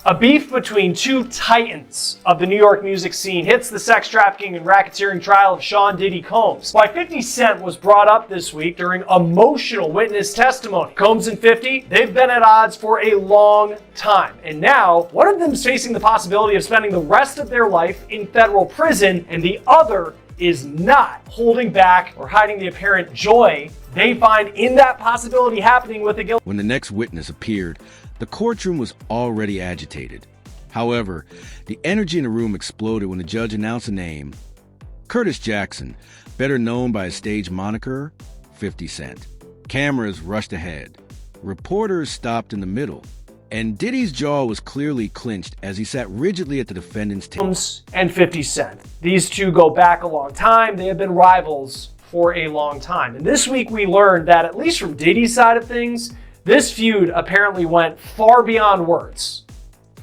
A beef between two titans of the New York music scene hits the sex trafficking and racketeering trial of Sean Diddy Combs. Why 50 Cent was brought up this week during emotional witness testimony. Combs and 50, they've been at odds for a long time. And now, one of them is facing the possibility of spending the rest of their life in federal prison, and the other is not holding back or hiding the apparent joy they find in that possibility happening with a guilty. When the next witness appeared, the courtroom was already agitated. However, the energy in the room exploded when the judge announced a name: Curtis Jackson, better known by his stage moniker, 50 Cent. Cameras rushed ahead. Reporters stopped in the middle. And Diddy's jaw was clearly clenched as he sat rigidly at the defendant's table. And 50 Cent. These two go back a long time. They have been rivals for a long time. And this week we learned that, at least from Diddy's side of things, this feud apparently went far beyond words.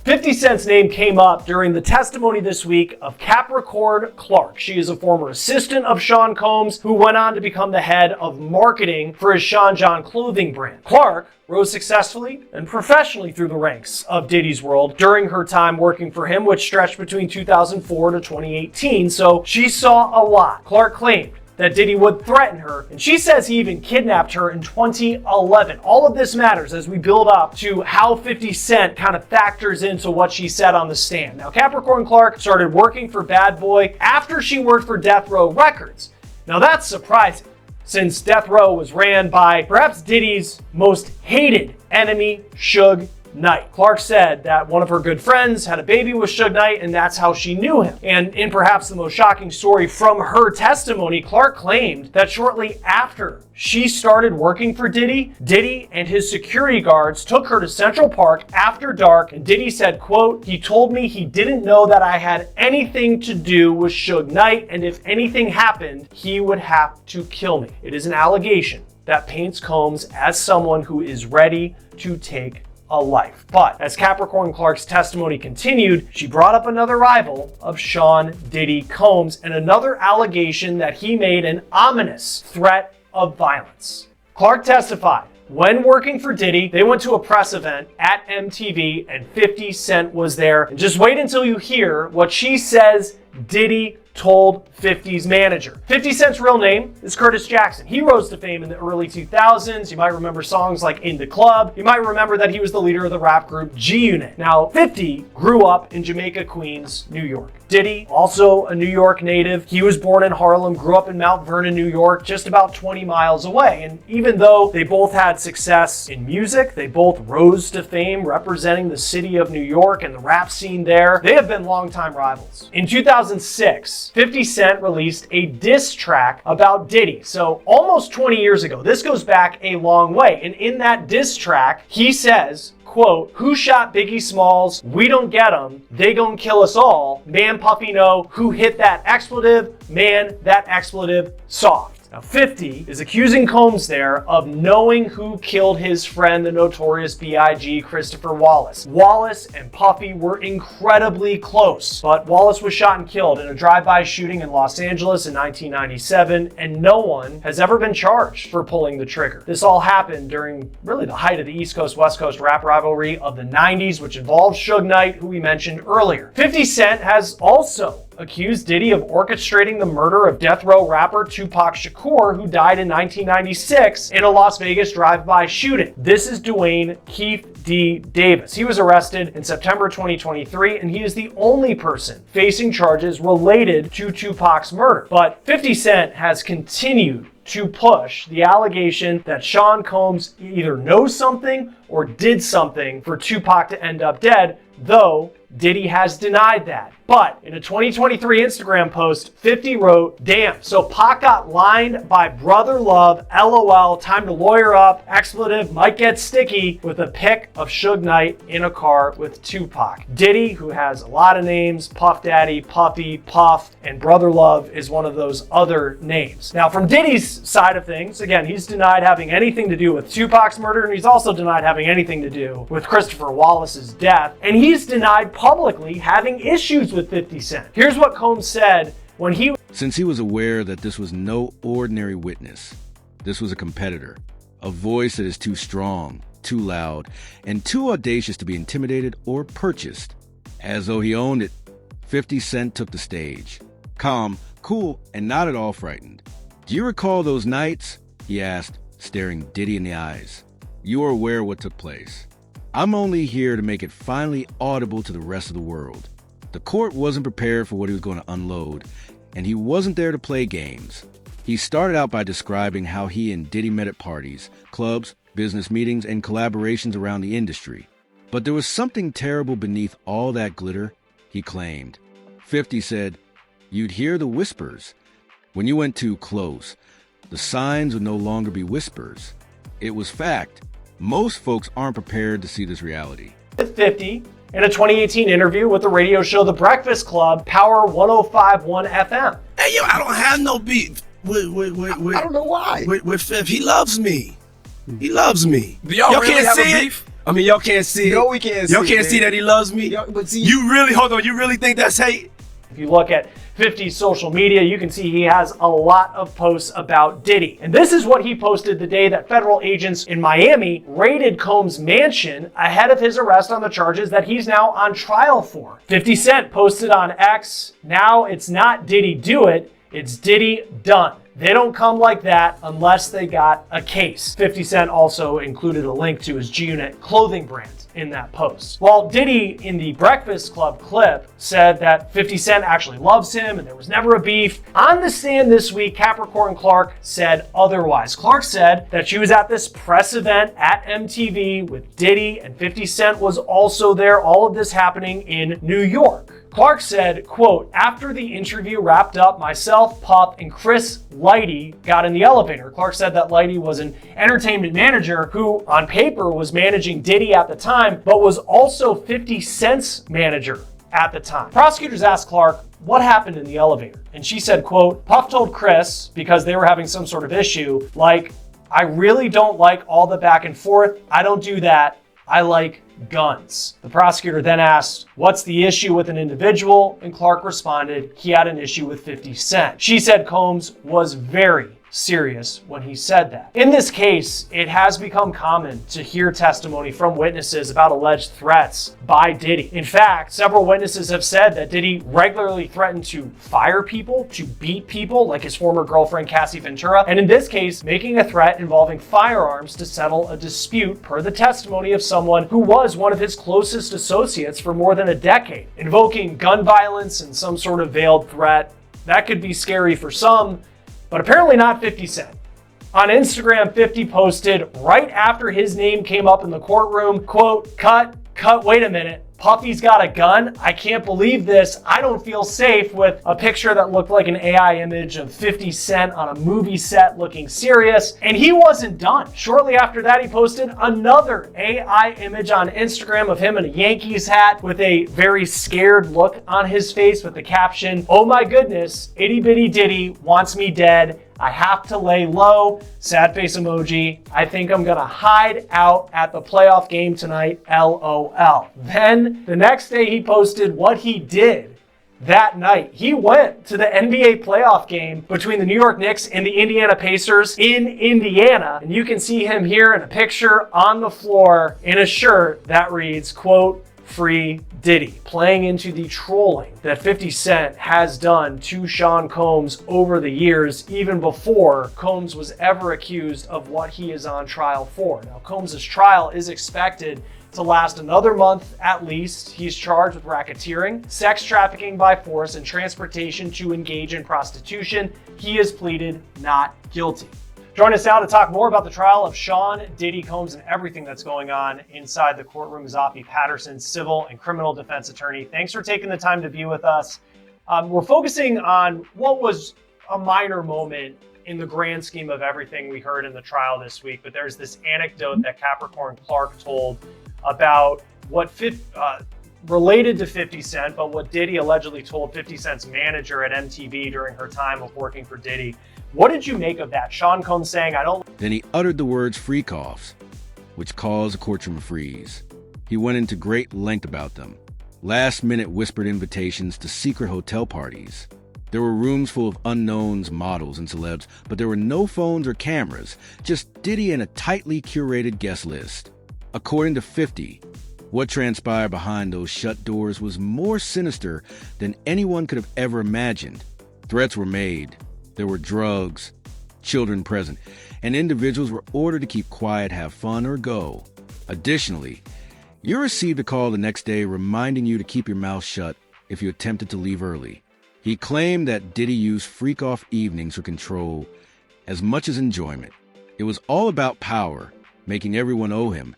50 Cent's name came up during the testimony this week of Capricorn Clark. She is a former assistant of Sean Combs, who went on to become the head of marketing for his Sean John clothing brand. Clark rose successfully and professionally through the ranks of Diddy's world during her time working for him, which stretched between 2004 to 2018, so she saw a lot. Clark claimed that Diddy would threaten her, and she says he even kidnapped her in 2011. All of this matters as we build up to how 50 Cent kind of factors into what she said on the stand. Now, Capricorn Clark started working for Bad Boy after she worked for Death Row Records. Now, that's surprising, since Death Row was ran by perhaps Diddy's most hated enemy, Suge Knight. Clark said that one of her good friends had a baby with Suge Knight, and that's how she knew him. And in perhaps the most shocking story from her testimony, Clark claimed that shortly after she started working for Diddy, Diddy and his security guards took her to Central Park after dark, and Diddy said, quote, "He told me he didn't know that I had anything to do with Suge Knight, and if anything happened, he would have to kill me." It is an allegation that paints Combs as someone who is ready to take a life. But as Capricorn Clark's testimony continued, she brought up another rival of Sean Diddy Combs and another allegation that he made an ominous threat of violence. Clark testified, when working for Diddy, they went to a press event at MTV and 50 Cent was there. And just wait until you hear what she says Diddy told 50's manager. 50 Cent's real name is Curtis Jackson. He rose to fame in the early 2000s. You might remember songs like In the Club. You might remember that he was the leader of the rap group G-Unit. Now, 50 grew up in Jamaica, Queens, New York. Diddy, also a New York native. He was born in Harlem, grew up in Mount Vernon, New York, just about 20 miles away. And even though they both had success in music, they both rose to fame representing the city of New York and the rap scene there, they have been longtime rivals. In 2006, 50 Cent released a diss track about Diddy. So almost 20 years ago. This goes back a long way. And in that diss track, he says, quote, "Who shot Biggie Smalls? We don't get 'em. They gon' kill us all. Man, Puffy, know who hit that expletive? Man, that expletive soft." Now, 50 is accusing Combs there of knowing who killed his friend, the notorious B.I.G. Christopher Wallace. Wallace and Puffy were incredibly close, but Wallace was shot and killed in a drive-by shooting in Los Angeles in 1997, and no one has ever been charged for pulling the trigger. This all happened during really the height of the East Coast-West Coast rap rivalry of the 90s, which involved Suge Knight, who we mentioned earlier. 50 Cent has also accused Diddy of orchestrating the murder of death row rapper Tupac Shakur, who died in 1996 in a Las Vegas drive-by shooting. This is Dwayne Keith D. Davis. He was arrested in September 2023, and he is the only person facing charges related to Tupac's murder. But 50 Cent has continued to push the allegation that Sean Combs either knows something or did something for Tupac to end up dead, though Diddy has denied that. But in a 2023 Instagram post, 50 wrote, "Damn, so Pac got lined by brother love, LOL, time to lawyer up, expletive, might get sticky," with a pic of Suge Knight in a car with Tupac. Diddy, who has a lot of names, Puff Daddy, Puffy, Puff, and Brother Love is one of those other names. Now, from Diddy's side of things, again, he's denied having anything to do with Tupac's murder, and he's also denied having anything to do with Christopher Wallace's death, and he's denied publicly having issues with 50 Cent. Here's what Combs said when he... Since he was aware that this was no ordinary witness, this was a competitor, a voice that is too strong, too loud and too audacious to be intimidated or purchased. As though he owned it, 50 Cent took the stage. Calm, cool, and not at all frightened. "Do you recall those nights?" he asked, staring Diddy in the eyes. "You are aware of what took place. I'm only here to make it finally audible to the rest of the world." The court wasn't prepared for what he was going to unload, and he wasn't there to play games. He started out by describing how he and Diddy met at parties, clubs, business meetings, and collaborations around the industry. But there was something terrible beneath all that glitter, he claimed. 50 said, "You'd hear the whispers. When you went too close, the signs would no longer be whispers. It was fact. Most folks aren't prepared to see this reality." With 50 in a 2018 interview with the radio show The Breakfast Club, Power 105.1 FM. Hey, yo, I don't have no beef with I don't know why. with Fifth. He loves me. He loves me. Do y'all really can't have a see it? beef? I mean, y'all can't see it. No, we can't see Y'all it, can't man. see that he loves me? But see, You really think that's hate? If you look at 50's social media, you can see he has a lot of posts about Diddy. And this is what he posted the day that federal agents in Miami raided Combs' mansion ahead of his arrest on the charges that he's now on trial for. 50 Cent posted on X, "Now it's not Diddy do it, it's Diddy done. They don't come like that unless they got a case." 50 Cent also included a link to his G-Unit clothing brand in that post. While Diddy in the Breakfast Club clip said that 50 Cent actually loves him and there was never a beef, on the stand this week, Capricorn Clark said otherwise. Clark said that she was at this press event at MTV with Diddy and 50 Cent was also there, all of this happening in New York. Clark said, quote, "After the interview wrapped up, myself, Puff, and Chris Lighty got in the elevator." Clark said that Lighty was an entertainment manager who, on paper, was managing Diddy at the time, but was also 50 Cent's manager at the time. Prosecutors asked Clark what happened in the elevator, and she said, quote, "Puff told Chris, because they were having some sort of issue, like, I really don't like all the back and forth. I don't do that. I like guns." The prosecutor then asked, "What's the issue with an individual?" And Clark responded, he had an issue with 50 Cent. She said Combs was very serious when he said that. In this case, it has become common to hear testimony from witnesses about alleged threats by Diddy. In fact, several witnesses have said that Diddy regularly threatened to fire people, to beat people, like his former girlfriend Cassie Ventura, and in this case, making a threat involving firearms to settle a dispute, per the testimony of someone who was one of his closest associates for more than a decade. Invoking gun violence and some sort of veiled threat, that could be scary for some, but apparently not 50 Cent. On Instagram, 50 posted right after his name came up in the courtroom, quote, cut, wait a minute. Puffy's got a gun? I can't believe this. I don't feel safe," with a picture that looked like an AI image of 50 Cent on a movie set looking serious. And he wasn't done. Shortly after that, he posted another AI image on Instagram of him in a Yankees hat with a very scared look on his face with the caption, "Oh my goodness, itty bitty Diddy wants me dead. I have to lay low," sad face emoji. "I think I'm gonna hide out at the playoff game tonight, LOL." Then the next day he posted what he did that night. He went to the NBA playoff game between the New York Knicks and the Indiana Pacers in Indiana. And you can see him here in a picture on the floor in a shirt that reads, quote, "Free Diddy," playing into the trolling that 50 Cent has done to Sean Combs over the years, even before Combs was ever accused of what he is on trial for. Now, Combs' trial is expected to last another month at least. He's charged with racketeering, sex trafficking by force, and transportation to engage in prostitution. He has pleaded not guilty. Join us now to talk more about the trial of Sean Diddy Combs and everything that's going on inside the courtroom is Afi Patterson, civil and criminal defense attorney. Thanks for taking the time to be with us. We're focusing on what was a minor moment in the grand scheme of everything we heard in the trial this week, but there's this anecdote that Capricorn Clark told about what related to 50 Cent, but what Diddy allegedly told 50 Cent's manager at MTV during her time of working for Diddy. What did you make of that? Sean Combs saying, "I don't..." Then he uttered the words "free coughs," which caused a courtroom to freeze. He went into great length about them. Last-minute whispered invitations to secret hotel parties. There were rooms full of unknowns, models, and celebs, but there were no phones or cameras, just Diddy and a tightly curated guest list. According to 50, what transpired behind those shut doors was more sinister than anyone could have ever imagined. Threats were made, there were drugs, children present, and individuals were ordered to keep quiet, have fun, or go. Additionally, you received a call the next day reminding you to keep your mouth shut if you attempted to leave early. He claimed that Diddy used freak-off evenings for control as much as enjoyment. It was all about power, making everyone owe him,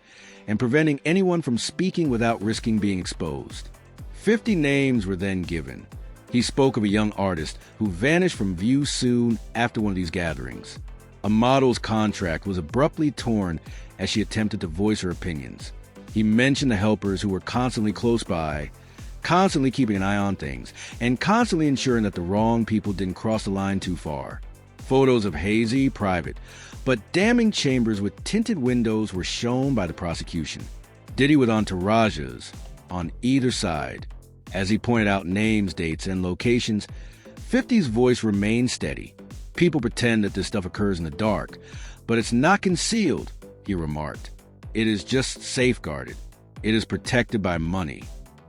and preventing anyone from speaking without risking being exposed. 50 names were then given. He spoke of a young artist who vanished from view soon after one of these gatherings. A model's contract was abruptly torn as she attempted to voice her opinions. He mentioned the helpers who were constantly close by, constantly keeping an eye on things, and constantly ensuring that the wrong people didn't cross the line too far. Photos of hazy, private, but damning chambers with tinted windows were shown by the prosecution. Diddy with entourages on either side. As he pointed out names, dates, and locations, 50's voice remained steady. People pretend that this stuff occurs in the dark, but it's not concealed, he remarked. It is just safeguarded. It is protected by money.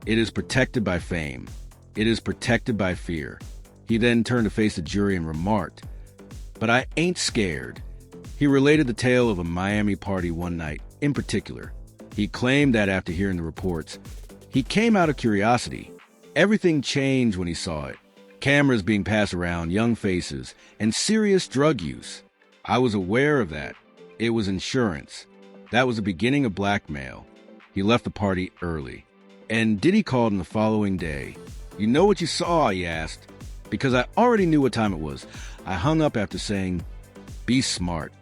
It is protected by fame. It is protected by fear. He then turned to face the jury and remarked, "But I ain't scared." He related the tale of a Miami party one night in particular. He claimed that after hearing the reports, he came out of curiosity. Everything changed when he saw it. Cameras being passed around, young faces, and serious drug use. I was aware of that. It was insurance. That was the beginning of blackmail. He left the party early. And Diddy called him the following day. "You know what you saw?" he asked. Because I already knew what time it was. I hung up after saying, "Be smart."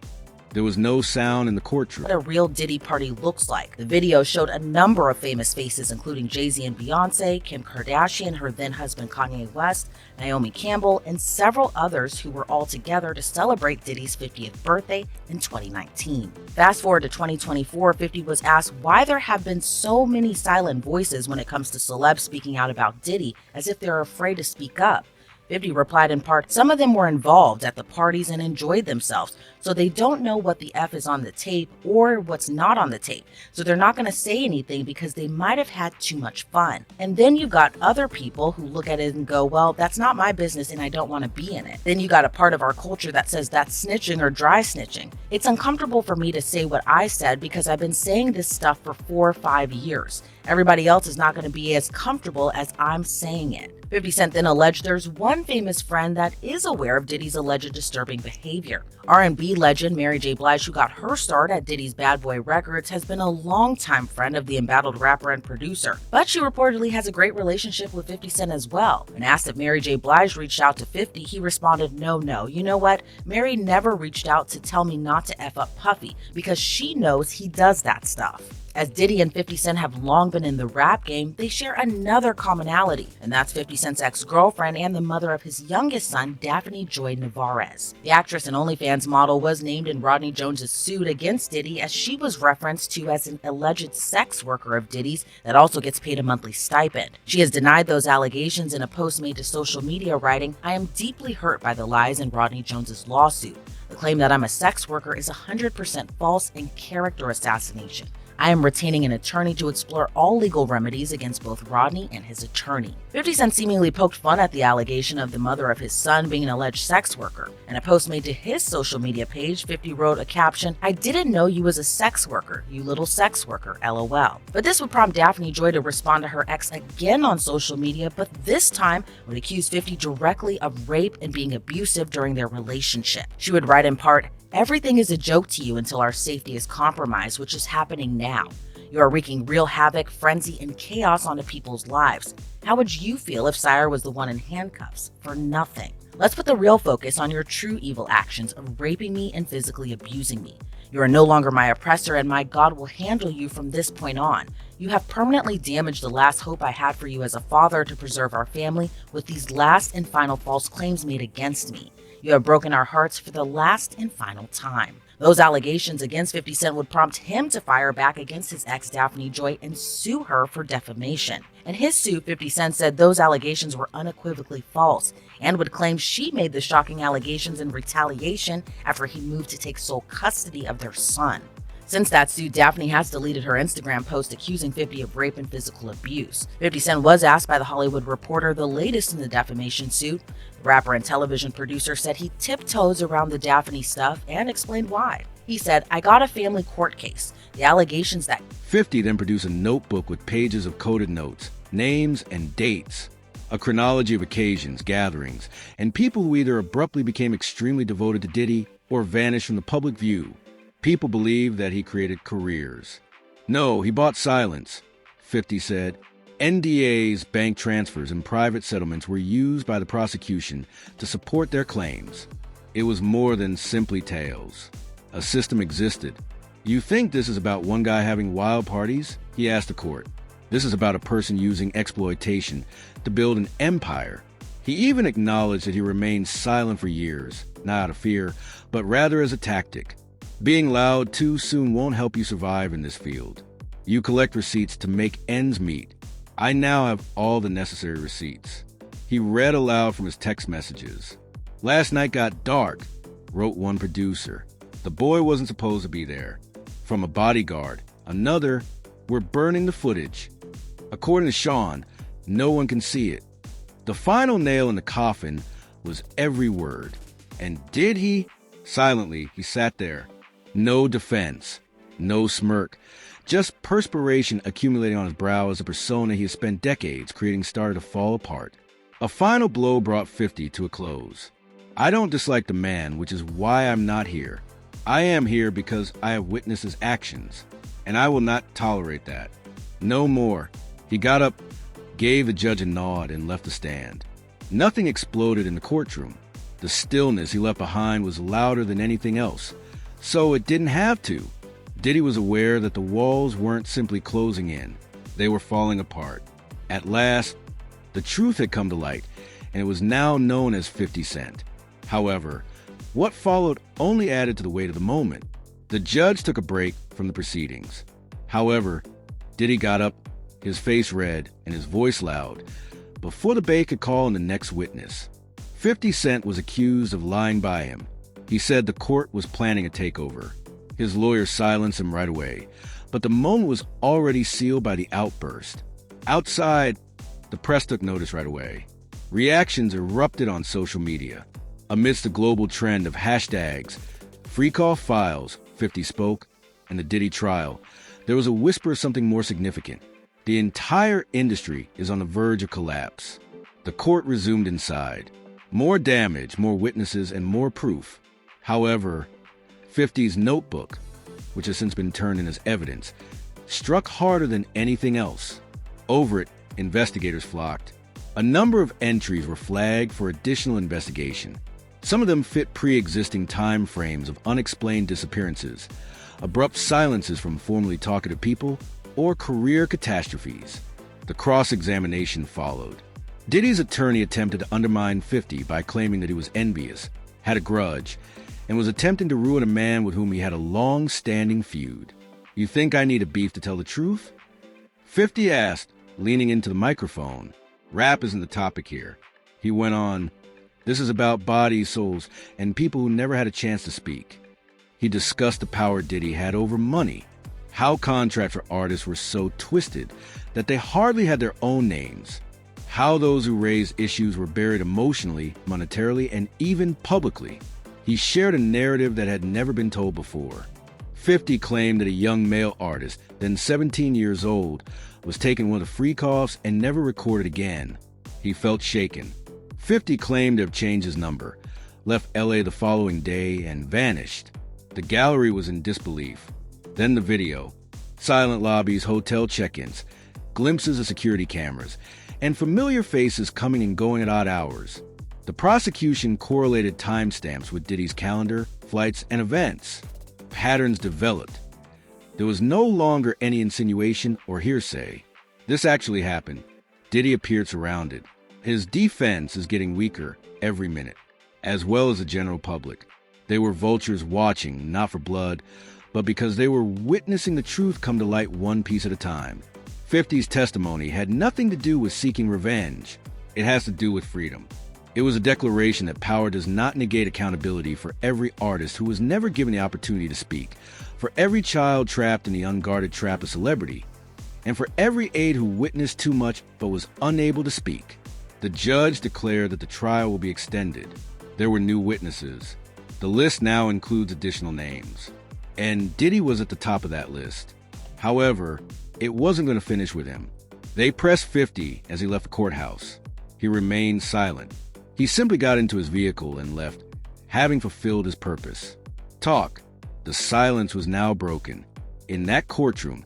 There was no sound in the courtroom. What a real Diddy party looks like. The video showed a number of famous faces, including Jay-Z and Beyonce, Kim Kardashian, her then husband Kanye West, Naomi Campbell, and several others who were all together to celebrate Diddy's 50th birthday in 2019. Fast forward to 2024, 50 was asked why there have been so many silent voices when it comes to celebs speaking out about Diddy, as if they're afraid to speak up. 50 replied in part, "Some of them were involved at the parties and enjoyed themselves, so they don't know what the F is on the tape or what's not on the tape. So they're not going to say anything because they might have had too much fun." And then you got other people who look at it and go, "Well, that's not my business and I don't want to be in it." Then you got a part of our culture that says that's snitching or dry snitching. It's uncomfortable for me to say what I said because I've been saying this stuff for 4 or 5 years. Everybody else is not going to be as comfortable as I'm saying it. 50 Cent then alleged there's one famous friend that is aware of Diddy's alleged disturbing behavior. R&B legend Mary J. Blige, who got her start at Diddy's Bad Boy Records, has been a longtime friend of the embattled rapper and producer. But she reportedly has a great relationship with 50 Cent as well. When asked if Mary J. Blige reached out to 50, he responded, No, you know what? Mary never reached out to tell me not to F up Puffy because she knows he does that stuff." As Diddy and 50 Cent have long been in the rap game, they share another commonality, and that's 50 Cent's ex-girlfriend and the mother of his youngest son, Daphne Joy Navarez. The actress and OnlyFans model was named in Rodney Jones' suit against Diddy as she was referenced to as an alleged sex worker of Diddy's that also gets paid a monthly stipend. She has denied those allegations in a post made to social media, writing, "I am deeply hurt by the lies in Rodney Jones' lawsuit. The claim that I'm a sex worker is 100% false and character assassination. I am retaining an attorney to explore all legal remedies against both Rodney and his attorney." 50 Cent seemingly poked fun at the allegation of the mother of his son being an alleged sex worker. In a post made to his social media page, 50 wrote a caption, "I didn't know you was a sex worker, you little sex worker, LOL." But this would prompt Daphne Joy to respond to her ex again on social media, but this time would accuse 50 directly of rape and being abusive during their relationship. She would write in part, "Everything is a joke to you until our safety is compromised, which is happening now. You are wreaking real havoc, frenzy, and chaos onto people's lives. How would you feel if Sire was the one in handcuffs? For nothing. Let's put the real focus on your true evil actions of raping me and physically abusing me. You are no longer my oppressor, and my God will handle you from this point on. You have permanently damaged the last hope I had for you as a father to preserve our family with these last and final false claims made against me. You have broken our hearts for the last and final time." Those allegations against 50 Cent would prompt him to fire back against his ex Daphne Joy and sue her for defamation. In his suit, 50 Cent said those allegations were unequivocally false and would claim she made the shocking allegations in retaliation after he moved to take sole custody of their son. Since that suit, Daphne has deleted her Instagram post accusing 50 of rape and physical abuse. 50 Cent was asked by The Hollywood Reporter the latest in the defamation suit. The rapper and television producer said he tiptoes around the Daphne stuff and explained why. He said, "I got a family court case. The allegations that 50 then produced a notebook with pages of coded notes, names, and dates. A chronology of occasions, gatherings, and people who either abruptly became extremely devoted to Diddy or vanished from the public view. People believe that he created careers. No, he bought silence," 50 said. NDAs, bank transfers, and private settlements were used by the prosecution to support their claims. It was more than simply tales. A system existed. "You think this is about one guy having wild parties?" he asked the court. "This is about a person using exploitation to build an empire." He even acknowledged that he remained silent for years, not out of fear, but rather as a tactic. "Being loud too soon won't help you survive in this field. You collect receipts to make ends meet. I now have all the necessary receipts." He read aloud from his text messages. "Last night got dark," wrote one producer. "The boy wasn't supposed to be there." From a bodyguard, another, "We're burning the footage." According to Sean, no one can see it. The final nail in the coffin was every word. And did he? Silently, he sat there. No defense, no smirk, just perspiration accumulating on his brow as a persona he had spent decades creating started to fall apart. A final blow brought 50 to a close. "I don't dislike the man, which is why I'm not here. I am here because I have witnessed his actions, and I will not tolerate that. No more." He got up, gave the judge a nod, and left the stand. Nothing exploded in the courtroom. The stillness he left behind was louder than anything else, so it didn't have to. Diddy was aware that the walls weren't simply closing in. They were falling apart. At last, the truth had come to light, and it was now known as 50 Cent. However, what followed only added to the weight of the moment. The judge took a break from the proceedings. However, Diddy got up, his face red and his voice loud, before the Bay could call in the next witness. 50 Cent was accused of lying by him. He said the court was planning a takeover. His lawyer silenced him right away, but the moment was already sealed by the outburst. Outside, the press took notice right away. Reactions erupted on social media. Amidst the global trend of hashtags, Free Call Files, 50 spoke, and the Diddy trial, there was a whisper of something more significant. The entire industry is on the verge of collapse. The court resumed inside. More damage, more witnesses, and more proof. However, 50's notebook, which has since been turned in as evidence, struck harder than anything else. Over it, investigators flocked. A number of entries were flagged for additional investigation. Some of them fit pre-existing time frames of unexplained disappearances, abrupt silences from formerly talkative people, or career catastrophes. The cross-examination followed. Diddy's attorney attempted to undermine 50 by claiming that he was envious, had a grudge, and was attempting to ruin a man with whom he had a long-standing feud. "You think I need a beef to tell the truth?" 50 asked, leaning into the microphone. "Rap isn't the topic here." He went on, "This is about bodies, souls, and people who never had a chance to speak." He discussed the power Diddy had over money, how contracts for artists were so twisted that they hardly had their own names, how those who raised issues were buried emotionally, monetarily, and even publicly. He shared a narrative that had never been told before. 50 claimed that a young male artist, then 17 years old, was taken one of the free coughs and never recorded again. He felt shaken. 50 claimed to have changed his number, left LA the following day, and vanished. The gallery was in disbelief. Then the video. Silent lobbies, hotel check-ins, glimpses of security cameras, and familiar faces coming and going at odd hours. The prosecution correlated timestamps with Diddy's calendar, flights, and events. Patterns developed. There was no longer any insinuation or hearsay. This actually happened. Diddy appeared surrounded. His defense is getting weaker every minute, as well as the general public. They were vultures watching, not for blood, but because they were witnessing the truth come to light one piece at a time. 50's testimony had nothing to do with seeking revenge. It has to do with freedom. It was a declaration that power does not negate accountability for every artist who was never given the opportunity to speak, For every child trapped in the unguarded trap of celebrity, and for every aide who witnessed too much but was unable to speak, the judge declared that the trial will be extended. There were new witnesses. The list now includes additional names, and Diddy was at the top of that list. However, it wasn't going to finish with him. They pressed 50 as he left the courthouse. He remained silent. He simply got into his vehicle and left, having fulfilled his purpose. Talk. The silence was now broken. In that courtroom,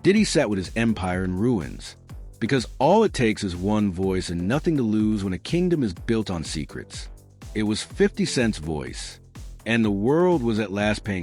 Diddy sat with his empire in ruins. Because all it takes is one voice and nothing to lose when a kingdom is built on secrets. It was 50 Cent's voice, and the world was at last paying